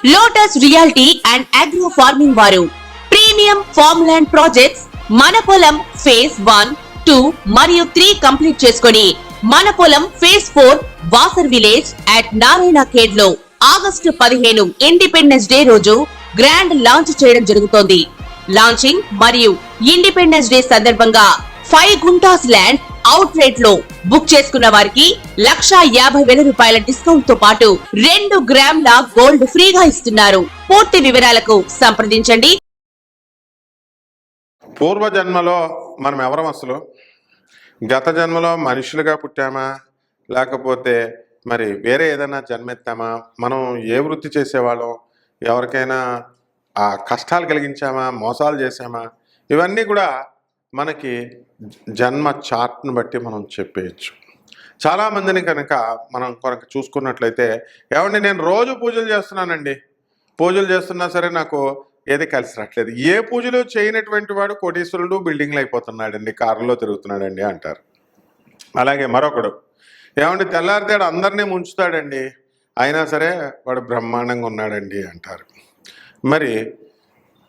Lotus reality and agro farming వారు premium farm land projects మన పొలం ఫేజ్ 1, 2 మరియు 3 కంప్లీట్ చేసుకొని మన పొలం phase 4 Wasar village at Narayana Khed లో ఆగస్టు 15 ఇండిపెండెన్స్ డే రోజు గ్రాండ్ లాంచ్ చేయడం జరుగుతోంది. లాంచింగ్ మరియు ఇండిపెండెన్స్ డే సందర్భంగా 5 గుంటాస్ ల్యాండ్ అవుట్ రేట్ లో బుక్ చేసుకున్న వారికి 1,50,000 రూపాయల డిస్కౌంట్ తో పాటు 2 గ్రాముల గోల్డ్ ఫ్రీగా ఇస్తున్నారు. పూర్తి వివరాలకు సంప్రదించండి. పూర్వ జన్మలో మనం ఎవరం అసలు? గత జన్మలో మనుషులుగా పుట్టామా, లేకపోతే మరి వేరే ఏదైనా జన్మెత్తామా? మనం ఏ వృత్తి చేసేవాళ్ళం? ఎవరికైనా కష్టాలు కలిగించామా, మోసాలు చేసామా? ఇవన్నీ కూడా మనకి జన్మ చార్ట్ను బట్టి మనం చెప్పేయచ్చు. చాలామందిని కనుక మనం కొరకు చూసుకున్నట్లయితే, ఏమండి నేను రోజు పూజలు చేస్తున్నానండి, పూజలు చేస్తున్నా సరే నాకు ఏది కలిసి రావట్లేదు. ఏ పూజలు చేయనటువంటి వాడు కోటీశ్వరుడు, బిల్డింగ్లు అయిపోతున్నాడండి, కారులో తిరుగుతున్నాడండి అంటారు. అలాగే మరొకడు, ఏమండి తెల్లారితేడు అందరినీ ముంచుతాడండి, అయినా సరే వాడు బ్రహ్మాండంగా ఉన్నాడండి అంటారు. మరి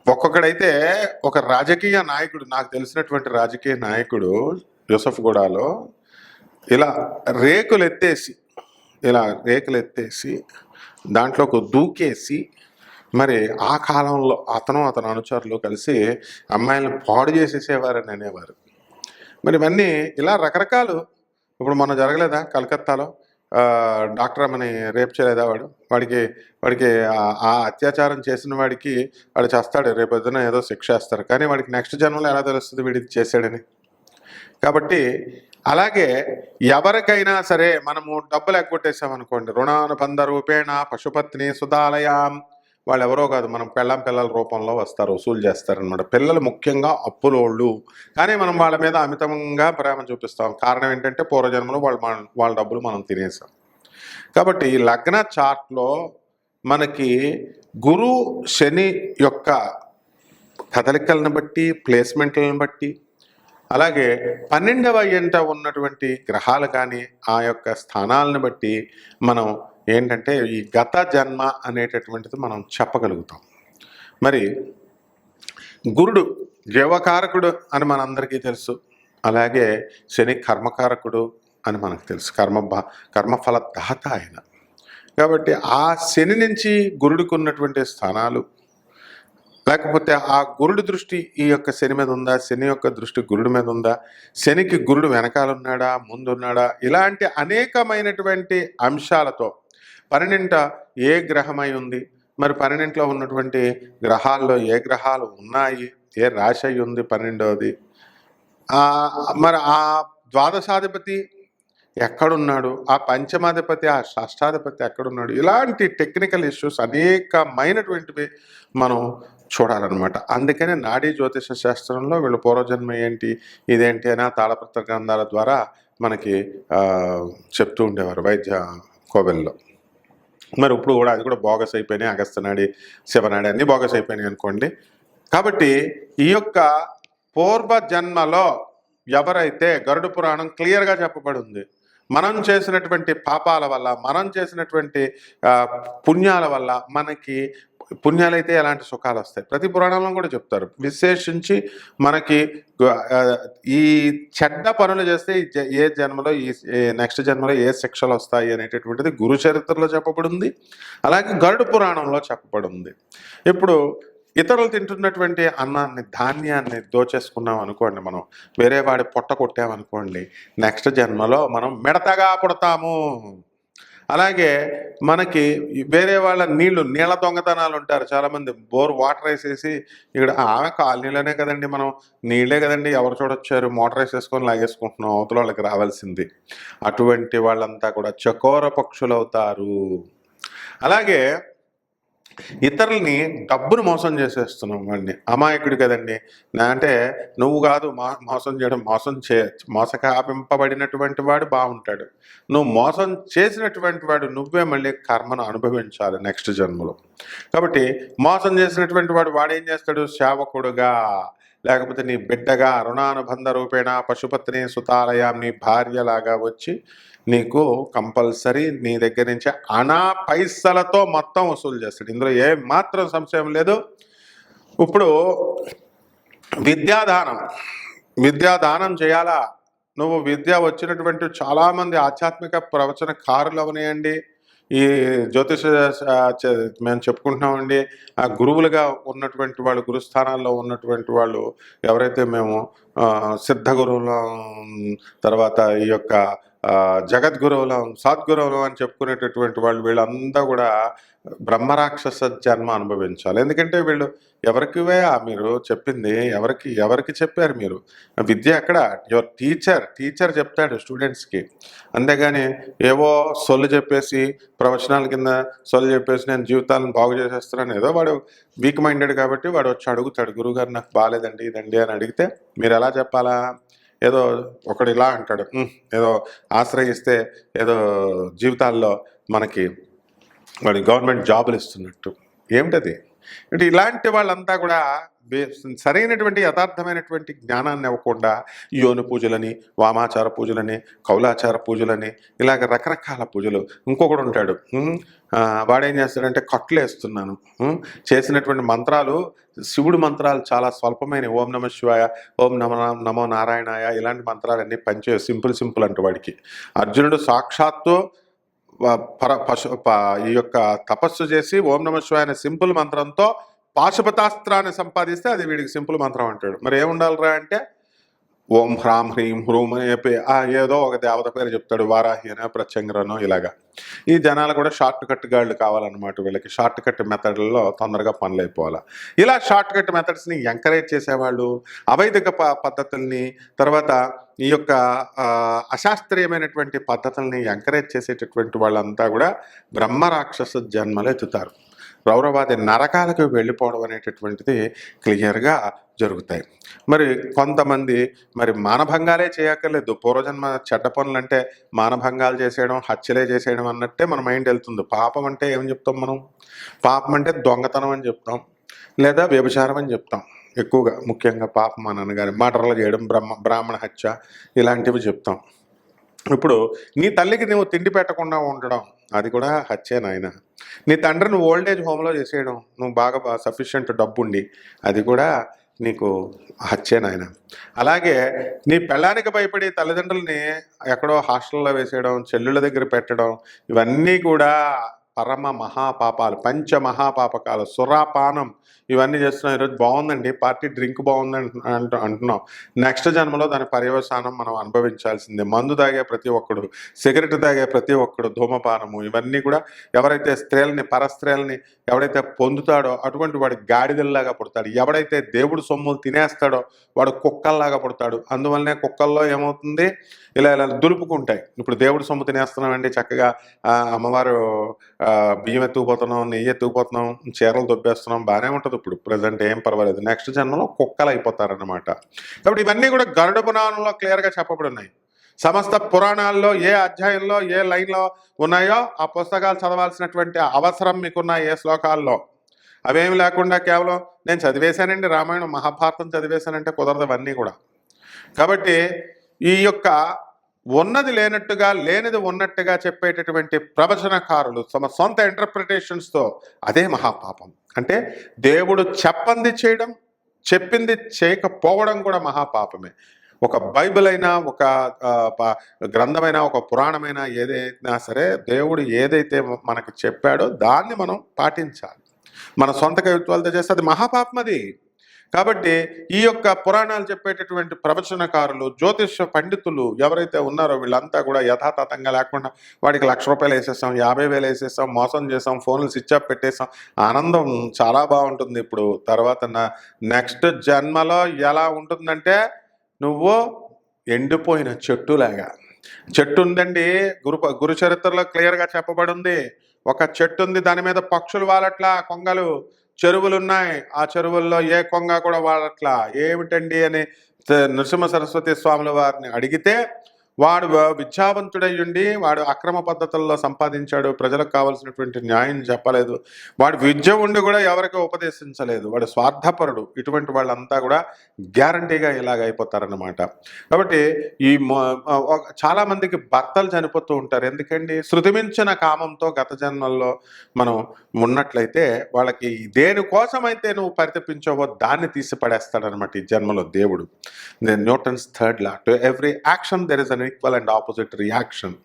ఒక్కొక్కడైతే ఒక రాజకీయ నాయకుడు, నాకు తెలిసినటువంటి రాజకీయ నాయకుడు యూసఫ్గూడలో ఇలా రేకులు ఎత్తేసి దాంట్లోకి దూకేసి, మరి ఆ కాలంలో అతను అనుచరులు కలిసి అమ్మాయిలను పాడు చేసేసేవారని అనేవారు. మరి ఇవన్నీ ఇలా రకరకాలు. ఇప్పుడు మొన్న జరగలేదా కలకత్తాలో? డాక్టర్ అమ్మని రేపు చేయలేదా? వాడికి ఆ అత్యాచారం చేసిన వాడికి వాడు చేస్తాడు, రేపు పొద్దున ఏదో శిక్ష వేస్తారు, కానీ వాడికి నెక్స్ట్ జన్మలో ఎలా తెలుస్తుంది వీడికి చేశాడని? కాబట్టి అలాగే ఎవరికైనా సరే మనము డబ్బులు ఎగ్గొట్టేసామనుకోండి, రుణానుబంధ రూపేణ పశుపత్ని సుధాలయాం, వాళ్ళు ఎవరో కాదు, మనం పిల్లల రూపంలో వస్తారు, వసూలు చేస్తారనమాట. పిల్లలు ముఖ్యంగా అప్పులోళ్ళు, కానీ మనం వాళ్ళ మీద అమితంగా ప్రేమ చూపిస్తాం. కారణం ఏంటంటే పూర్వజన్మలో వాళ్ళ డబ్బులు మనం తినేసాం. కాబట్టి లగ్న చార్ట్లో మనకి గురు శని యొక్క కదలికలను బట్టి, ప్లేస్మెంట్లను బట్టి, అలాగే 12వ ఇంట ఉన్నటువంటి గ్రహాలు కానీ ఆ యొక్క స్థానాలను బట్టి మనం ఏంటంటే ఈ గత జన్మ అనేటటువంటిది మనం చెప్పగలుగుతాం. మరి గురుడు జీవకారకుడు అని మనందరికీ తెలుసు, అలాగే శని కర్మకారకుడు అని మనకు తెలుసు, కర్మఫల దాత ఆయన. కాబట్టి ఆ శని నుంచి గురుడికి ఉన్నటువంటి స్థానాలు, లేకపోతే ఆ గురుడి దృష్టి ఈ యొక్క శని మీద ఉందా, శని యొక్క దృష్టి గురుడి మీద ఉందా, శనికి గురుడు వెనకాలన్నాడా ముందున్నాడా, ఇలాంటి అనేకమైనటువంటి అంశాలతో 12ంట ఏ గ్రహమై ఉంది, మరి 12ంట్లో ఉన్నటువంటి గ్రహాల్లో ఏ గ్రహాలు ఉన్నాయి, ఏ రాశి అయి ఉంది 12వది, మరి ఆ ద్వాదశాధిపతి ఎక్కడున్నాడు, ఆ పంచమాధిపతి, ఆ షష్టాధిపతి ఎక్కడున్నాడు, ఇలాంటి టెక్నికల్ ఇష్యూస్ అనేకమైనటువంటివి మనం చూడాలన్నమాట. అందుకనే నాడీ జ్యోతిష శాస్త్రంలో వీళ్ళు పూర్వజన్మ ఏంటి, ఇదేంటి అని ఆ తాళపత్ర గ్రంథాల ద్వారా మనకి చెప్తూ ఉండేవారు వైద్య కోవెల్లో. మరి ఇప్పుడు కూడా అది కూడా బోగస్ అయిపోయినాయి, అగస్త్యనాడి, శివనాడి అన్నీ బోగస్ అయిపోయినాయి అనుకోండి. కాబట్టి ఈ యొక్క పూర్వజన్మలో ఎవరైతే గరుడ పురాణం క్లియర్గా చెప్పబడి ఉంది, మనం చేసినటువంటి పాపాల వల్ల, మనం చేసినటువంటి పుణ్యాల వల్ల మనకి పుణ్యాలైతే ఎలాంటి సుఖాలు వస్తాయి, ప్రతి పురాణంలో కూడా చెప్తారు. విశేషించి మనకి ఈ చెడ్డ పనులు చేస్తే ఏ జన్మలో ఈ నెక్స్ట్ జన్మలో ఏ శిక్షలు వస్తాయి అనేటటువంటిది గురు చరిత్రలో చెప్పబడింది, అలాగే గరుడ పురాణంలో చెప్పబడింది. ఇప్పుడు ఇతరులు తింటున్నటువంటి అన్నాన్ని, ధాన్యాన్ని దోచేసుకున్నాం అనుకోండి, మనం వేరే వాడి పొట్ట కొట్టామనుకోండి, నెక్స్ట్ జన్మలో మనం మిడతగా పుడతాము. అలాగే మనకి వేరే వాళ్ళ నీళ్ళ దొంగతనాలు ఉంటారు చాలామంది, బోర్ వాటర్ వేసేసి ఇక్కడ ఆమె కాలనీలోనే కదండి, మనం నీళ్ళే కదండి, ఎవరు చూడొచ్చారు, మోటార్ వేసేసుకొని లాగేసుకుంటున్నాం, అవతల వాళ్ళకి రావాల్సింది. అటువంటి వాళ్ళంతా కూడా చకోర పక్షులు అవుతారు. అలాగే ఇతరుల్ని డబ్బును మోసం చేసేస్తున్నాం, వాడిని అమాయకుడు కదండి, అంటే నువ్వు కాదు మోసం చేయడం, మోసకాపింపబడినటువంటి వాడు బాగుంటాడు, నువ్వు మోసం చేసినటువంటి వాడు నువ్వే మళ్ళీ కర్మను అనుభవించాలి నెక్స్ట్ జన్మలో. కాబట్టి మోసం చేసినటువంటి వాడు వాడేం చేస్తాడు, సేవకుడుగా లేకపోతే నీ బిడ్డగా రుణానుబంధ రూపేణ పశుపత్ని సుతాలయం నీ భార్యలాగా వచ్చి నీకు కంపల్సరీ నీ దగ్గర నుంచి అనా పైసలతో మొత్తం వసూలు చేస్తాడు. ఇందులో ఏ మాత్రం సంశయం లేదు. ఇప్పుడు విద్యాదానం చేయాలా? నువ్వు విద్య వచ్చినటువంటి చాలామంది ఆధ్యాత్మిక ప్రవచనకారులు అవనియండి, ఈ జ్యోతిష మేము చెప్పుకుంటున్నామండి, ఆ గురువులుగా ఉన్నటువంటి వాళ్ళు, గురుస్థానాల్లో ఉన్నటువంటి వాళ్ళు ఎవరైతే మేము సిద్ధ గురువులం, తర్వాత ఈ యొక్క జగద్గురువులం, సద్గురువులం అని చెప్పుకునేటటువంటి వాళ్ళు, వీళ్ళంతా కూడా బ్రహ్మరాక్షస జన్మ అనుభవించాలి. ఎందుకంటే వీళ్ళు ఎవరికివే మీరు చెప్పింది, ఎవరికి చెప్పారు మీరు? విద్య ఎక్కడ? యువర్ టీచర్ చెప్తాడు స్టూడెంట్స్కి. అంతేగాని ఏవో సొల్లు చెప్పేసి, ప్రవచనాల కింద సొల్లు చెప్పేసి నేను జీవితాలను బాగు చేసేస్తున్నాను, ఏదో వాడు వీక్ మైండెడ్ కాబట్టి వాడు వచ్చి అడుగుతాడు, గురువుగారు నాకు బాగాలేదండి ఇదండి అని అడిగితే మీరు ఎలా చెప్పాలా? ఏదో ఒకడు ఇలా అంటాడు, ఏదో ఆశ్రయిస్తే ఏదో జీవితాల్లో మనకి వాడి గవర్నమెంట్ జాబులు ఇస్తున్నట్టు. ఏమిటది? అంటే ఇలాంటి వాళ్ళంతా కూడా సరైనటువంటి యథార్థమైనటువంటి జ్ఞానాన్ని ఇవ్వకుండా యోని పూజలని, వామాచార పూజలని, కౌలాచార పూజలని, ఇలాగ రకరకాల పూజలు. ఇంకొకడు ఉంటాడు, వాడేం చేస్తాడంటే కట్లు వేస్తున్నాను, చేసినటువంటి మంత్రాలు శివుడు మంత్రాలు చాలా స్వల్పమైన, ఓం నమ శివాయ, ఓం నమో నారాయణాయ, ఇలాంటి మంత్రాలన్నీ పనిచే సింపుల్ అంటూ వాడికి. అర్జునుడు సాక్షాత్తు ఈ యొక్క తపస్సు చేసి ఓం నమ శివాయ అనే సింపుల్ మంత్రంతో పాశుపతాస్త్రాన్ని సంపాదిస్తే అది వీడికి సింపుల్ మంత్రం అంటాడు. మరి ఏముండాలిరా అంటే ఓం హ్రాం హ్రీం హ్రూం అని చెప్పి ఏదో ఒక దేవత పేరు చెప్తాడు, వారాహి అనో ప్రత్యంగరనో. ఇలాగా ఈ జనాలు కూడా షార్ట్ కట్ గాళ్ళు కావాలన్నమాట. వీళ్ళకి షార్ట్ కట్ మెథడ్లలో తొందరగా పనులు అయిపోవాలి. ఇలా షార్ట్ కట్ మెథడ్స్ని ఎంకరేజ్ చేసేవాళ్ళు, అవైదిక పద్ధతుల్ని, తర్వాత ఈ యొక్క అశాస్త్రీయమైనటువంటి పద్ధతుల్ని ఎంకరేజ్ చేసేటటువంటి వాళ్ళంతా కూడా బ్రహ్మరాక్షస జన్మలు ఎత్తుతారు. రౌరవాది నరకాలకు వెళ్ళిపోవడం అనేటటువంటిది క్లియర్గా జరుగుతాయి. మరి కొంతమంది మరి మానభంగాలే చేయక్కర్లేదు. పూర్వజన్మ చెడ్డ పనులు అంటే మానభంగాలు చేసేయడం, హత్యలే చేసేయడం అన్నట్టే మన మైండ్ వెళ్తుంది. పాపం అంటే ఏం చెప్తాం మనం? పాపం అంటే దొంగతనం అని చెప్తాం, లేదా వ్యభిచారం అని చెప్తాం. ఎక్కువగా ముఖ్యంగా పాపం అని అనగానే మటర్లు చేయడం, బ్రాహ్మణ హత్య, ఇలాంటివి చెప్తాం. ఇప్పుడు నీ తల్లికి నువ్వు తిండి పెట్టకుండా ఉండడం, అది కూడా హత్యే నాయన. నీ తండ్రిని ఓల్డేజ్ హోమ్లో చేసేయడం, నువ్వు బాగా సఫిషియెంట్ డబ్బుండి, అది కూడా నీకు హత్యే నాయన. అలాగే నీ పెళ్ళానికి భయపడి తల్లిదండ్రులని ఎక్కడో హాస్టల్లో వేసేయడం, చెల్లుళ్ళ దగ్గర పెట్టడం, ఇవన్నీ కూడా పరమ మహాపాపాలు, పంచ మహాపాపకాలు. సురాపానం ఇవన్నీ చేస్తున్నాం. ఈరోజు బాగుందండి పార్టీ, డ్రింక్ బాగుందని అంటున్నాం. నెక్స్ట్ జన్మలో దాని పర్యవసానం మనం అనుభవించాల్సిందే. మందు తాగే ప్రతి ఒక్కడు, సిగరెట్ తాగే ప్రతి ఒక్కడు, ధూమపానము, ఇవన్నీ కూడా ఎవరైతే స్త్రీలని, పరస్త్రీలని ఎవడైతే పొందుతాడో అటువంటి వాడు గాడిదల్లాగా పుడతాడు. ఎవడైతే దేవుడు సొమ్ములు తినేస్తాడో వాడు కుక్కల్లాగా పుడతాడు. అందువల్లనే కుక్కల్లో ఏమవుతుంది, ఇలా దులుపుకుంటాయి. ఇప్పుడు దేవుడు సొమ్ము తినేస్తున్నామండి, చక్కగా అమ్మవారు బియ్యం ఎత్తుకుపోతున్నాం, నెయ్యి ఎత్తుకుపోతున్నాం, చీరలు దొబ్బేస్తున్నాం, బాగానే ఉంటుంది. ఇప్పుడు ప్రజెంట్ ఏం పర్వాలేదు. నెక్స్ట్ జన్మలో కుక్కలు అయిపోతారన్నమాట. కాబట్టి ఇవన్నీ కూడా గరుడ పురాణంలో క్లియర్గా చెప్పబడున్నాయి. సమస్త పురాణాల్లో ఏ అధ్యాయంలో ఏ లైన్లో ఉన్నాయో ఆ పుస్తకాలు చదవాల్సినటువంటి అవసరం మీకున్న ఏ శ్లోకాల్లో, అవేమి లేకుండా కేవలం నేను చదివేశానండి రామాయణం మహాభారతం చదివేశానంటే కుదరదు అవన్నీ కూడా. కాబట్టి ఈ యొక్క ఉన్నది లేనట్టుగా, లేనిది ఉన్నట్టుగా చెప్పేటటువంటి ప్రవచనకారులు తమ సొంత ఇంటర్ప్రిటేషన్స్తో, అదే మహాపాపం. అంటే దేవుడు చెప్పంది చేయడం, చెప్పింది చేయకపోవడం కూడా మహాపాపమే. ఒక బైబిల్ అయినా, ఒక గ్రంథమైనా, ఒక పురాణమైనా, ఏదైనా సరే దేవుడు ఏదైతే మనకు చెప్పాడో దాన్ని మనం పాటించాలి. మన సొంత కవిత్వాలతో చేస్తే అది మహాపాపం అది. కాబట్టి ఈ యొక్క పురాణాలు చెప్పేటటువంటి ప్రవచనకారులు, జ్యోతిష పండితులు ఎవరైతే ఉన్నారో వీళ్ళంతా కూడా యథాతథంగా లేకుండా వాడికి 1,00,000 రూపాయలు వేసేస్తాం, 50,000 వేసేస్తాం, మోసం చేసాం, ఫోన్లు స్విచ్ ఆఫ్ పెట్టేసాం, ఆనందం చాలా బాగుంటుంది. ఇప్పుడు తర్వాత నెక్స్ట్ జన్మలో ఎలా ఉంటుందంటే నువ్వు ఎండిపోయిన చెట్టులాగా. చెట్టు ఉందండి, గురు చరిత్రలో క్లియర్గా చెప్పబడి ఉంది. ఒక చెట్టు ఉంది, దాని మీద పక్షులు వాలట్లా, కొంగలు, చెరువులు ఉన్నాయి, ఆ చెరువుల్లో ఏ కొంగ కూడా వాడట్లా. ఏమిటండి అని నృసింహ సరస్వతి స్వాముల వారిని అడిగితే వాడు విద్యావంతుడై ఉండి వాడు అక్రమ పద్ధతుల్లో సంపాదించాడు, ప్రజలకు కావాల్సినటువంటి న్యాయం చెప్పలేదు, వాడు విద్య ఉండి కూడా ఎవరికి ఉపదేశించలేదు, వాడు స్వార్థపరుడు. ఇటువంటి వాళ్ళంతా కూడా గ్యారంటీగా ఇలాగ అయిపోతారన్నమాట. కాబట్టి ఈ చాలా మందికి భర్తలు చనిపోతూ ఉంటారు. ఎందుకండి? శృతిమించిన కామంతో గత జన్మల్లో మనం ఉన్నట్లయితే వాళ్ళకి దేనికోసమైతే నువ్వు పరితపించావో దాన్ని తీసి పడేస్తాడనమాట ఈ జన్మలో దేవుడు. Newton's third law, to every action there is an equal and opposite reaction.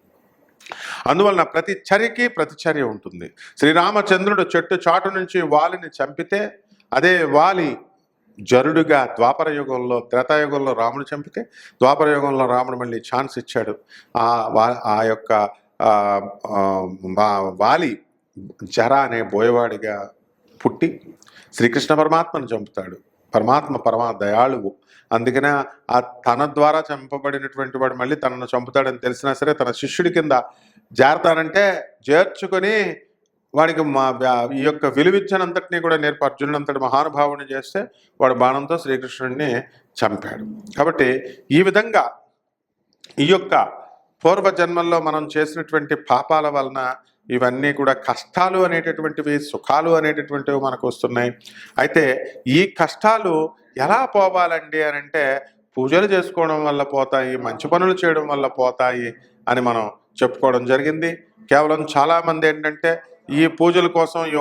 అందువలన ప్రతి చర్యకి ప్రతిచర్య ఉంటుంది. శ్రీరామచంద్రుడు చెట్టు చాటు నుంచి వాలిని చంపితే అదే వాలి జరుడుగా ద్వాపర యుగంలో, త్రేతాయుగంలో రాముడు చంపితే ద్వాపర యుగంలో రాముడు మళ్ళీ ఛాన్స్ ఇచ్చాడు. ఆ యొక్క వాలి జర అనే బోయవాడిగా పుట్టి శ్రీకృష్ణ పరమాత్మను చంపుతాడు. పరమ దయాళువు. అందుకనే ఆ తన ద్వారా చంపబడినటువంటి వాడు మళ్ళీ తనను చంపుతాడని తెలిసినా సరే తన శిష్యుడి కింద చేరతానంటే చేర్చుకొని వాడికి ఈ యొక్క విలువిద్యనంతటినీ కూడా నేర్పి అర్జునుడంతటి మహానుభావుని చేస్తే వాడు బాణంతో శ్రీకృష్ణుడిని చంపాడు. కాబట్టి ఈ విధంగా ఈ యొక్క పూర్వజన్మల్లో మనం చేసినటువంటి పాపాల వలన ఇవన్నీ కూడా కష్టాలు అనేటటువంటివి, సుఖాలు అనేటటువంటివి మనకు వస్తున్నాయి. అయితే ఈ కష్టాలు ఎలా పోవాలండి అని అంటే పూజలు చేసుకోవడం వల్ల పోతాయి, మంచి పనులు చేయడం వల్ల పోతాయి అని మనం చెప్పుకోవడం జరిగింది. కేవలం చాలామంది ఏంటంటే ఈ పూజల కోసం, ఈ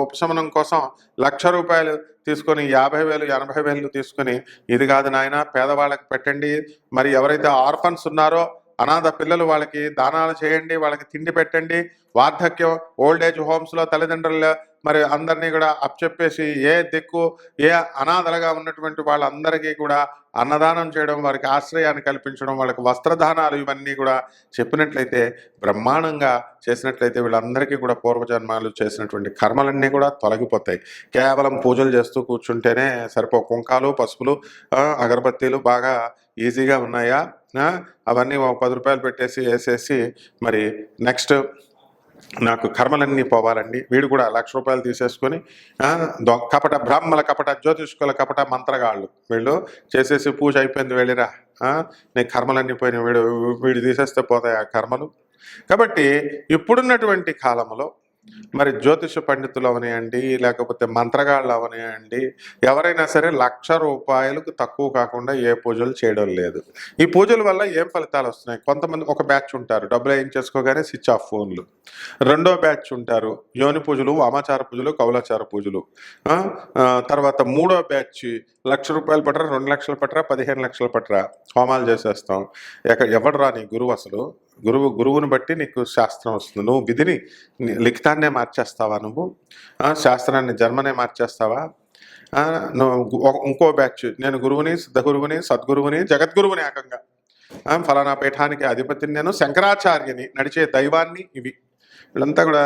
ఉపశమనం కోసం 1,00,000 రూపాయలు తీసుకొని 50,000 80,000 తీసుకొని ఇది కాదు నాయన పేదవాళ్ళకి పెట్టండి, మరి ఎవరైతే ఆర్ఫన్స్ ఉన్నారో అనాథ పిల్లలు వాళ్ళకి దానాలు చేయండి, వాళ్ళకి తిండి పెట్టండి, వార్ధక్యం ఓల్డ్ ఏజ్ హోమ్స్లో తల్లిదండ్రులు మరి అందరినీ కూడా అప్పచెప్పేసి ఏ దిక్కు ఏ అనాథలుగా ఉన్నటువంటి వాళ్ళందరికీ కూడా అన్నదానం చేయడం, వారికి ఆశ్రయాన్ని కల్పించడం, వాళ్ళకి వస్త్రదానాలు ఇవన్నీ కూడా చెప్పినట్లయితే, బ్రహ్మాండంగా చేసినట్లయితే వీళ్ళందరికీ కూడా పూర్వజన్మాలు చేసినటువంటి కర్మలన్నీ కూడా తొలగిపోతాయి. కేవలం పూజలు చేస్తూ కూర్చుంటేనే సరిపో కుంకాలు, పసుపులు, అగరబత్తీలు బాగా ఈజీగా ఉన్నాయా, అవన్నీ 10 రూపాయలు పెట్టేసి వేసేసి మరి నెక్స్ట్ నాకు కర్మలన్నీ పోవాలండి, వీడు కూడా 1,00,000 రూపాయలు తీసేసుకొని కపట బ్రాహ్మల, కపట జ్యోతిష్కుల, కపట మంత్రగాళ్ళు వీళ్ళు చేసేసి పూజ అయిపోయింది వెళ్ళిరా, నీ కర్మలన్నీ పోయినాయి, వీడు తీసేస్తే పోతాయి ఆ కర్మలు. కాబట్టి ఇప్పుడున్నటువంటి కాలంలో మరి జ్యోతిష పండితులు అవనియండి, లేకపోతే మంత్రగాళ్ళు అవనియండి, ఎవరైనా సరే 1,00,000 రూపాయలకు తక్కువ కాకుండా ఏ పూజలు చేయడం లేదు. ఈ పూజల వల్ల ఏం ఫలితాలు వస్తున్నాయి? కొంతమంది ఒక బ్యాచ్ ఉంటారు, డబ్బులు ఏం చేసుకోగానే స్విచ్ ఆఫ్ ఫోన్లు. రెండో బ్యాచ్ ఉంటారు, యోని పూజలు, వామాచార పూజలు, కౌలాచార పూజలు. తర్వాత మూడో బ్యాచ్ 1,00,000 రూపాయలు పట్టరా, 2,00,000 పట్టరా, 15 లక్షలు పట్టరా, హోమాలు చేసేస్తాం. ఎవడరా నీ గురువు? అసలు గురువుని బట్టి నీకు శాస్త్రం వస్తుంది. నువ్వు విధిని లిఖితాన్నే మార్చేస్తావా? నువ్వు శాస్త్రాన్ని జన్మనే మార్చేస్తావా? నువ్వు ఇంకో బ్యాచ్, నేను గురువుని, సిద్ధగురువుని, సద్గురువుని, జగద్గురువుని, ఏకంగా ఫలానా పీఠానికి అధిపతిని, నేను శంకరాచార్యని, నడిచే దైవాన్ని. ఇవి వీళ్ళంతా కూడా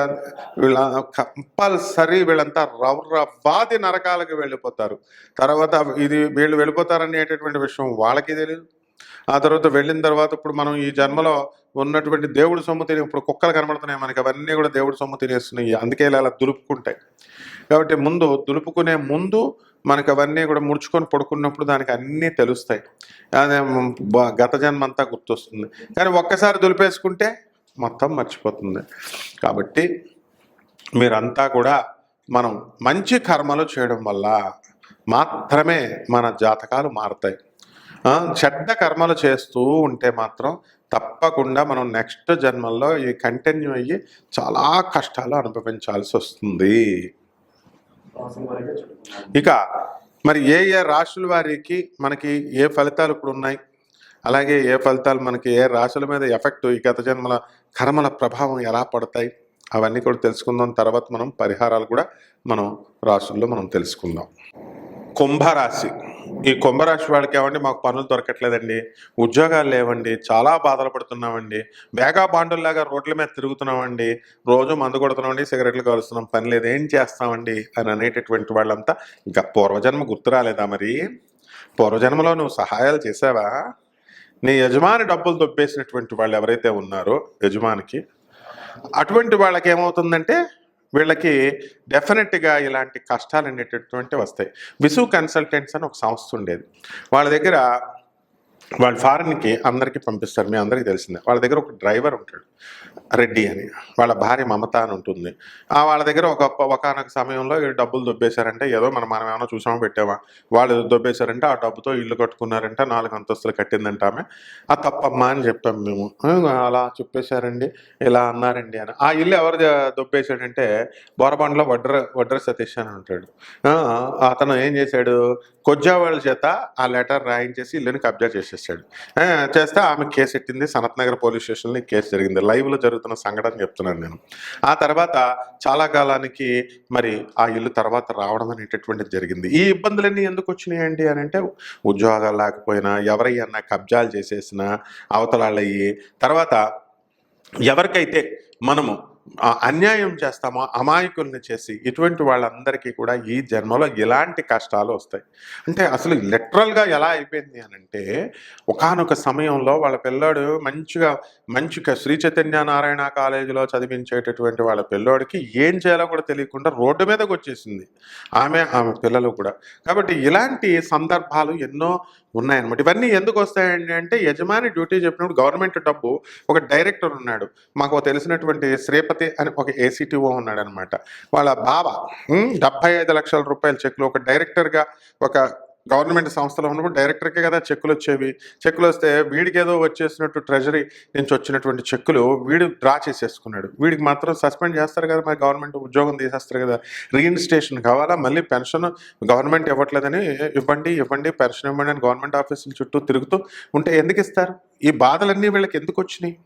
కంపల్సరీ వీళ్ళంతా రవ్రవాది నరకాలకు వెళ్ళిపోతారు. తర్వాత ఇది వీళ్ళు వెళ్ళిపోతారనేటటువంటి విషయం వాళ్ళకి తెలియదు. ఆ తర్వాత వెళ్ళిన తర్వాత ఇప్పుడు మనం ఈ జన్మలో ఉన్నటువంటి దేవుడు సొమ్ము తిని, ఇప్పుడు కుక్కలు కనబడుతున్నాయి మనకి, అవన్నీ కూడా దేవుడు సొమ్ము తినేస్తున్నాయి. అందుకే ఇలా దులుపుకుంటాయి. కాబట్టి దులుపుకునే ముందు మనకు అవన్నీ కూడా ముడుచుకొని పడుకున్నప్పుడు దానికి అన్నీ తెలుస్తాయి. అదే గత జన్మ అంతా గుర్తొస్తుంది. కానీ ఒక్కసారి దులిపేసుకుంటే మొత్తం మర్చిపోతుంది. కాబట్టి మీరంతా కూడా మనం మంచి కర్మలు చేయడం వల్ల మాత్రమే మన జాతకాలు మారుతాయి. చెడ్డ కర్మలు చేస్తూ ఉంటే మాత్రం తప్పకుండా మనం నెక్స్ట్ జన్మల్లో ఈ కంటిన్యూ అయ్యి చాలా కష్టాలు అనుభవించాల్సి వస్తుంది. ఇక మరి ఏ రాశుల వారికి మనకి ఏ ఫలితాలు ఇప్పుడు ఉన్నాయి, అలాగే ఏ ఫలితాలు మనకి ఏ రాశుల మీద ఎఫెక్ట్, ఈ గత జన్మల కర్మల ప్రభావం ఎలా పడతాయి, అవన్నీ కూడా తెలుసుకుందాం. తర్వాత మనం పరిహారాలు కూడా మనం రాశుల్లో మనం తెలుసుకుందాం. కుంభరాశి. ఈ కుంభరాశి వాళ్ళకి ఏమండి, మాకు పనులు దొరకట్లేదండి, ఉద్యోగాలు లేవండి, చాలా బాధలు పడుతున్నామండి, వేగా బాండుల్లాగా రోడ్ల మీద తిరుగుతున్నామండి, రోజు మందు కొడుతున్నామండి, సిగరెట్లు కాలుస్తున్నాం, పని లేదు, ఏం చేస్తామండి అని అనేటటువంటి వాళ్ళంతా ఇంకా పూర్వజన్మ గుర్తు రాలేదా? మరి పూర్వజన్మలో నువ్వు సహాయాలు చేసావా? నీ యజమాని డబ్బులు దొబ్బేసినటువంటి వాళ్ళు ఎవరైతే ఉన్నారో యజమానికి, అటువంటి వాళ్ళకి ఏమవుతుందంటే వీళ్ళకి డెఫినెట్గా ఇలాంటి కష్టాలు అనేటటువంటి వస్తాయి. విసు కన్సల్టెంట్స్ అని ఒక సంస్థ ఉండేది. వాళ్ళ దగ్గర వాళ్ళు ఫారెన్కి అందరికీ పంపిస్తారు, మీ అందరికీ తెలిసిందే. వాళ్ళ దగ్గర ఒక డ్రైవర్ ఉంటాడు, రెడ్డి అని. వాళ్ళ భార్య మమత అని ఉంటుంది. వాళ్ళ దగ్గర ఒకానొక సమయంలో ఈ డబ్బులు దొబ్బేశారంటే, ఏదో మనం ఏమైనా చూసామా పెట్టామా, వాళ్ళు దొబ్బేశారంటే ఆ డబ్బుతో ఇల్లు కట్టుకున్నారంటే 4 అంతస్తులు కట్టిందంట ఆమె. ఆ తప్పమ్మా అని చెప్పాం మేము. అలా చెప్పేశారండి, ఇలా అన్నారండి అని. ఆ ఇల్లు ఎవరు దొబ్బేశాడంటే బోరబండలో వడ్ర సతీష్ అని ఉంటాడు. అతను ఏం చేశాడు, కొజ్జావాళ్ళ చేత ఆ లెటర్ రాయించేసి ఇల్లుని కబ్జా చేసేసాడు. చేస్తే ఆమె కేసు ఎట్టింది, సనత్ నగర్ పోలీస్ స్టేషన్లో కేసు జరిగింది. లైవ్లో జరుగుతున్న సంఘటన చెప్తున్నాను నేను. ఆ తర్వాత చాలా కాలానికి మరి ఆ ఇల్లు తర్వాత రావడం అనేటటువంటిది జరిగింది. ఈ ఇబ్బందులన్నీ ఎందుకు వచ్చినాయండి అని అంటే, ఉద్యోగాలు లేకపోయినా, ఎవరయ్యన్నా కబ్జాలు చేసేసినా అవతలాళ్ళయ్యి, తర్వాత ఎవరికైతే మనము అన్యాయం చేస్తామో అమాయకుల్ని చేసి, ఇటువంటి వాళ్ళందరికీ కూడా ఈ జన్మలో ఇలాంటి కష్టాలు వస్తాయి. అంటే అసలు లిటరల్గా ఎలా అయిపోయింది అని అంటే, ఒకానొక సమయంలో వాళ్ళ పిల్లోడు మంచిగా శ్రీ చైతన్య నారాయణ కాలేజీలో చదివించేటటువంటి వాళ్ళ పిల్లోడికి ఏం చేయాలో కూడా తెలియకుండా రోడ్డు మీదకి వచ్చేసింది ఆమె పిల్లలు కూడా. కాబట్టి ఇలాంటి సందర్భాలు ఎన్నో ఉన్నాయన్నమాట. ఇవన్నీ ఎందుకు వస్తాయండి అంటే, యజమాని డ్యూటీ చెప్పినప్పుడు గవర్నమెంట్ డబ్బు, ఒక డైరెక్టర్ ఉన్నాడు మాకు తెలిసినటువంటి శ్రీపతి అని ఒక ఏసీటీఓ ఉన్నాడు అనమాట. వాళ్ళ బావ 75 లక్షల రూపాయల చెక్కులు, ఒక డైరెక్టర్గా ఒక గవర్నమెంట్ సంస్థలో ఉన్నప్పుడు డైరెక్టర్కే కదా చెక్కులు వచ్చేవి. చెక్కులు వస్తే వీడికి ఏదో వచ్చేసినట్టు ట్రెజరీ నుంచి వచ్చినటువంటి చెక్కులు వీడు డ్రా చేసేసుకున్నాడు. వీడికి మాత్రం సస్పెండ్ చేస్తారు కదా, మరి గవర్నమెంట్ ఉద్యోగం తీసేస్తారు కదా. రీఇన్స్టేషన్ కావాలా, మళ్ళీ పెన్షన్ గవర్నమెంట్ ఇవ్వట్లేదని, ఇవ్వండి పెన్షన్ ఇవ్వండి అని గవర్నమెంట్ ఆఫీసుల చుట్టూ తిరుగుతూ ఉంటే ఎందుకు ఇస్తారు? ఈ బాధలన్నీ వీళ్ళకి ఎందుకు వచ్చినాయి?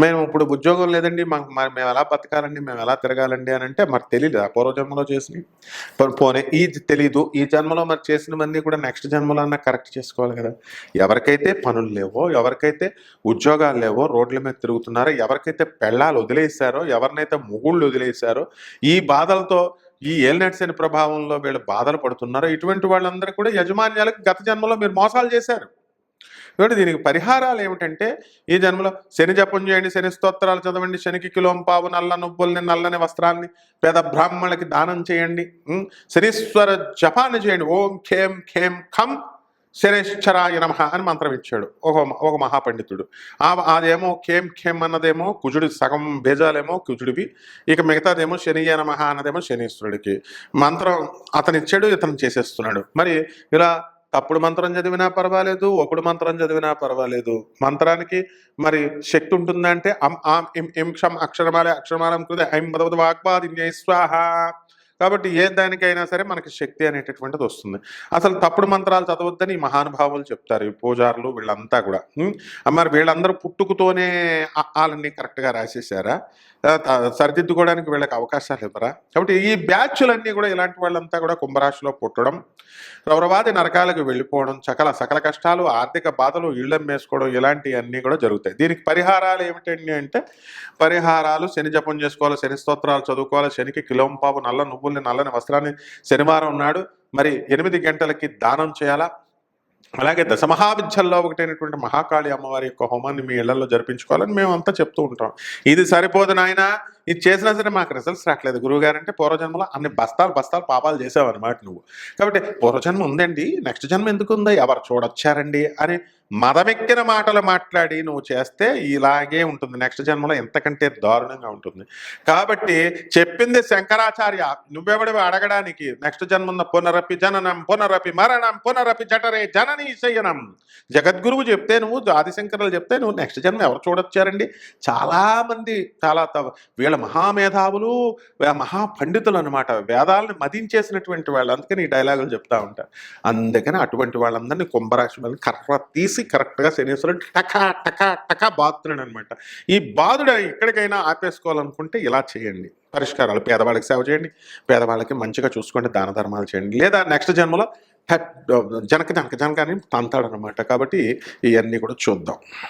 మేము ఇప్పుడు ఉద్యోగం లేదండి, మేము ఎలా బతకాలండి, మేము ఎలా తిరగాలండి అని అంటే, మరి తెలియదు ఆ పూర్వజన్మలో చేసినవి. పోనీ తెలీదు, ఈ జన్మలో మరి చేసినవన్నీ కూడా నెక్స్ట్ జన్మలో అన్నా కరెక్ట్ చేసుకోవాలి కదా. ఎవరికైతే పనులు లేవో, ఎవరికైతే ఉద్యోగాలు లేవో, రోడ్ల మీద తిరుగుతున్నారో, ఎవరికైతే పెళ్ళాలు వదిలేశారో, ఎవరినైతే మొగుళ్ళు వదిలేశారో, ఈ బాధలతో, ఈ ఏలినట్సని ప్రభావంలో వీళ్ళు బాధలు పడుతున్నారో, ఇటువంటి వాళ్ళందరూ కూడా యజమాన్యాలకు గత జన్మలో మీరు మోసాలు చేశారు. కాబట్టి దీనికి పరిహారాలు ఏమిటంటే, ఈ జన్మలో శని జపం చేయండి, శని స్తోత్రాలు చదవండి, శనికి కిలోంపావు నల్ల నువ్వుల్ని, నల్లని వస్త్రాన్ని పేద బ్రాహ్మణులకి దానం చేయండి, శనీశ్వర జపాన్ని చేయండి. ఓం ఖేం ఖేం ఖం శనేశ్వరాయ నమః అని మంత్రం ఇచ్చాడు ఒక మహాపండితుడు. అదేమో ఖేం ఖేం అన్నదేమో కుజుడి, సగం బేజాలేమో కుజుడివి, ఇక మిగతాదేమో శనియ నమః అన్నదేమో శనీశ్వరుడికి మంత్రం అతను ఇచ్చాడు, ఇతను చేసేస్తున్నాడు. మరి ఇలా తప్పుడు మంత్రం చదివినా పర్వాలేదు, ఒకడు మంత్రం చదివినా పర్వాలేదు. మంత్రానికి మరి శక్తి ఉంటుందంటే అక్షరమాలం కృత ఐం పదవద వాగ్వాదిన్యై స్వాహ. కాబట్టి ఏ దానికైనా సరే మనకి శక్తి అనేటటువంటిది వస్తుంది. అసలు తప్పుడు మంత్రాలు చదవద్దని మహానుభావులు చెప్తారు, ఈ పూజారులు వీళ్ళంతా కూడా. మరి వీళ్ళందరూ పుట్టుకతోనే వాళ్ళని కరెక్ట్గా రాసేసారా? సరిదిద్దుకోవడానికి వీళ్ళకి అవకాశాలు ఇవ్వరా? కాబట్టి ఈ బ్యాచ్లన్నీ కూడా, ఇలాంటి వాళ్ళంతా కూడా కుంభరాశిలో పుట్టడం, రౌరవాది నరకాలకు వెళ్ళిపోవడం, సకల కష్టాలు, ఆర్థిక బాధలు, ఇళ్ళమ్మేసుకోవడం, ఇలాంటివన్నీ కూడా జరుగుతాయి. దీనికి పరిహారాలు ఏమిటండి అంటే, పరిహారాలు శని జపం చేసుకోవాలి, శని స్తోత్రాలు చదువుకోవాలి, శనికి కిలోంపావు నల్ల నువ్వుల్ని, నల్లని వస్త్రాన్ని శనివారం నాడు మరి 8 గంటలకి దానం చేయాలా. అలాగే దశమహావిద్యల్లో ఒకటైనటువంటి మహాకాళి అమ్మవారి యొక్క హోమాన్ని మీ ఇళ్లలో జరిపించుకోవాలని మేము అంతా చెప్తూ ఉంటాం. ఇది సరిపోదు నాయన, ఇది చేసినా సరే మాకు రిజల్ట్స్ రావట్లేదు గురువుగారు అంటే, పూర్వజన్మలో అన్ని బస్తాలు పాపాలు చేసావన్నమాట నువ్వు. కాబట్టి పూర్వజన్మ ఉందండి, నెక్స్ట్ జన్మ ఎందుకు ఉందో ఎవరు చూడొచ్చారండి అని మదమెక్కిన మాటలు మాట్లాడి నువ్వు చేస్తే ఇలాగే ఉంటుంది. నెక్స్ట్ జన్మలో ఎంతకంటే దారుణంగా ఉంటుంది. కాబట్టి చెప్పింది శంకరాచార్య, నువ్వెవడివి అడగడానికి. నెక్స్ట్ జన్మ పునరపి జననం పునరపి మరణం పునరపి జఠరే జననీ శయనం. జగద్గురువు చెప్తే, నువ్వు ఆదిశంకరులు చెప్తే నువ్వు నెక్స్ట్ జన్మ ఎవరు చూడొచ్చారండి? చాలామంది వీళ్ళ మహామేధావులు, మహాపండితులు అనమాట, వేదాలను మదించేసినటువంటి వాళ్ళు. అందుకని ఈ డైలాగులు చెప్తా ఉంటారు. అందుకని అటువంటి వాళ్ళందరినీ కుంభరాశి వాళ్ళని కర్ర తీసి కరెక్ట్గా శనీశ్వరుడు టకా బాదుతున్నాడు అనమాట. ఈ బాధుడు ఎక్కడికైనా ఆపేసుకోవాలనుకుంటే ఇలా చేయండి పరిష్కారాలు. పేదవాళ్ళకి సేవ చేయండి, పేదవాళ్ళకి మంచిగా చూసుకోండి, దాన ధర్మాలు చేయండి. లేదా నెక్స్ట్ జన్మలో జనక అని తంతాడనమాట. కాబట్టి ఇవన్నీ కూడా చూద్దాం.